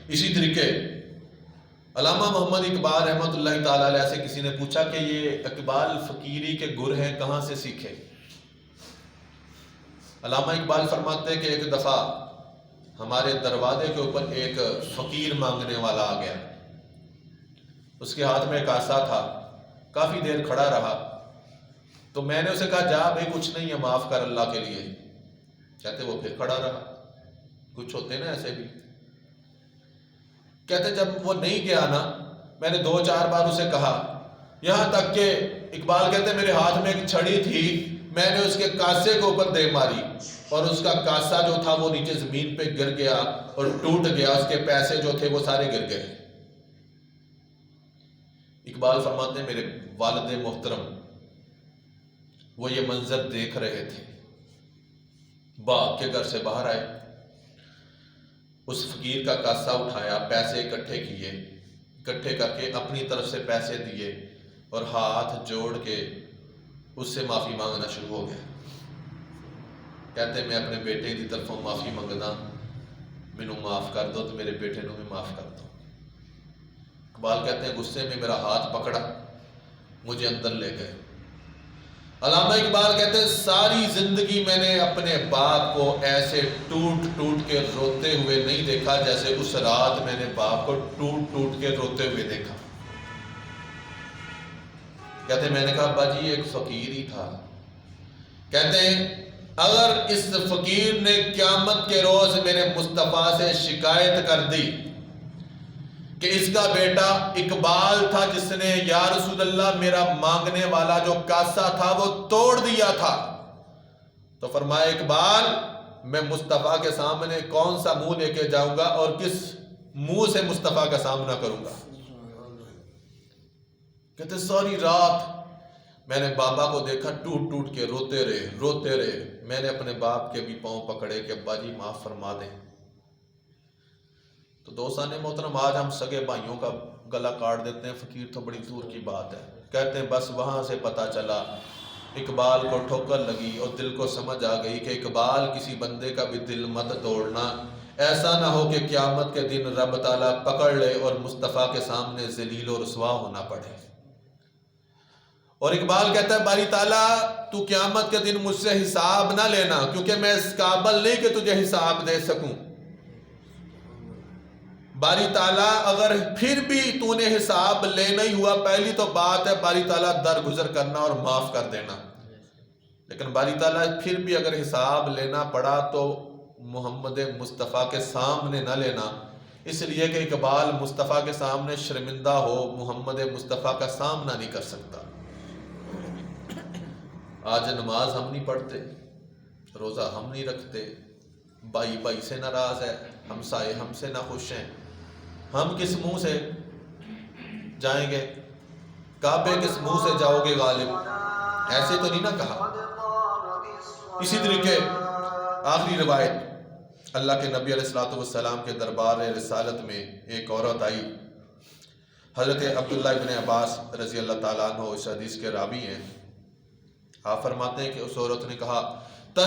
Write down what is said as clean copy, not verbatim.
اسی طریقے علامہ محمد اقبال رحمۃ اللہ تعالی علیہ سے کسی نے پوچھا کہ یہ اقبال فقیری کے گر ہیں کہاں سے سیکھے؟ علامہ اقبال فرماتے کہ ایک دفعہ ہمارے دروازے کے اوپر ایک فقیر مانگنے والا آ گیا، اس کے ہاتھ میں کاسا تھا، کافی دیر کھڑا رہا، تو میں نے اسے کہا جا بھائی کچھ نہیں ہے، معاف کر اللہ کے لیے۔ کہتے وہ پھر کھڑا رہا۔ کچھ ہوتے نا ایسے بھی، کہتے جب وہ نہیں گیا نا، میں نے 2-4 بار اسے کہا، یہاں تک کہ اقبال کہتے میرے ہاتھ میں ایک چھڑی تھی، میں نے اس کے کاسے کے اوپر دے ماری اور اس کا کاسا جو تھا وہ نیچے زمین پہ گر گیا اور ٹوٹ گیا، اس کے پیسے جو تھے وہ سارے گر گئے۔ اقبال فرماتے ہیں میرے والد محترم وہ یہ منظر دیکھ رہے تھے، باغ کے گھر سے باہر آئے، اس فقیر کا کاسا اٹھایا، پیسے اکٹھے کیے، اکٹھے کر کے اپنی طرف سے پیسے دیے اور ہاتھ جوڑ کے اس سے معافی مانگنا شروع ہو گیا۔ کہتے میں اپنے بیٹے کی طرفوں معافی منگدا، مینوں معاف کر دو تو میرے بیٹے نوں بھی معاف کر دو۔ اقبال کہتے ہیں غصے میں میرا ہاتھ پکڑا، مجھے اندر لے گئے۔ علامہ اقبال کہتے ہیں ساری زندگی میں نے اپنے باپ کو ایسے ٹوٹ ٹوٹ کے روتے ہوئے نہیں دیکھا جیسے اس رات میں نے باپ کو ٹوٹ ٹوٹ کے روتے ہوئے دیکھا۔ کہتے ہیں میں نے کہا ابا جی ایک فقیر ہی تھا۔ کہتے ہیں اگر اس فقیر نے قیامت کے روز میرے مصطفیٰ سے شکایت کر دی کہ اس کا بیٹا اقبال تھا جس نے یا رسول اللہ میرا مانگنے والا جو کاسا تھا وہ توڑ دیا تھا، تو فرمایا اقبال میں مصطفیٰ کے سامنے کون سا منہ لے کے جاؤں گا اور کس منہ سے مصطفیٰ کا سامنا کروں گا۔ کہتے ساری رات میں نے بابا کو دیکھا ٹوٹ ٹوٹ کے روتے رہے۔ میں نے اپنے باپ کے بھی پاؤں پکڑے کہ ابا جی معاف فرما دیں۔ تو دوستان محترم آج ہم سگے بھائیوں کا گلا کاٹ دیتے ہیں، فقیر تو بڑی دور کی بات ہے۔ کہتے ہیں بس وہاں سے پتہ چلا اقبال کو ٹھوکر لگی اور دل کو سمجھ آ گئی کہ اقبال کسی بندے کا بھی دل مت توڑنا، ایسا نہ ہو کہ قیامت کے دن رب تعالیٰ پکڑ لے اور مصطفیٰ کے سامنے ذلیل و رسوا ہونا پڑے۔ اور اقبال کہتا ہے باری تعالیٰ تو قیامت کے دن مجھ سے حساب نہ لینا کیونکہ میں اس قابل نہیں کہ تجھے حساب دے سکوں۔ باری تعالیٰ اگر پھر بھی تو نے حساب لینا ہی ہوا، پہلی تو بات ہے باری تعالیٰ درگزر کرنا اور معاف کر دینا، لیکن باری تعالیٰ پھر بھی اگر حساب لینا پڑا تو محمد مصطفیٰ کے سامنے نہ لینا، اس لیے کہ اقبال مصطفیٰ کے سامنے شرمندہ ہو، محمد مصطفیٰ کا سامنا نہیں کر سکتا۔ آج نماز ہم نہیں پڑھتے، روزہ ہم نہیں رکھتے، بھائی بھائی سے ناراض ہے، ہمسائے ہم سے ناخوش ہیں، ہم کس منہ سے جائیں گے؟ کعبے کس منہ سے جاؤ گے غالب؟ ایسے تو نہیں نہ کہا۔ اسی طریقے آخری روایت، اللہ کے نبی علیہ السلام کے دربار رسالت میں ایک عورت آئی، حضرت عبداللہ ابن عباس رضی اللہ تعالیٰ عنہ اس حدیث کے راوی ہیں۔ آپ فرماتے ہیں کہ اس عورت نے کہا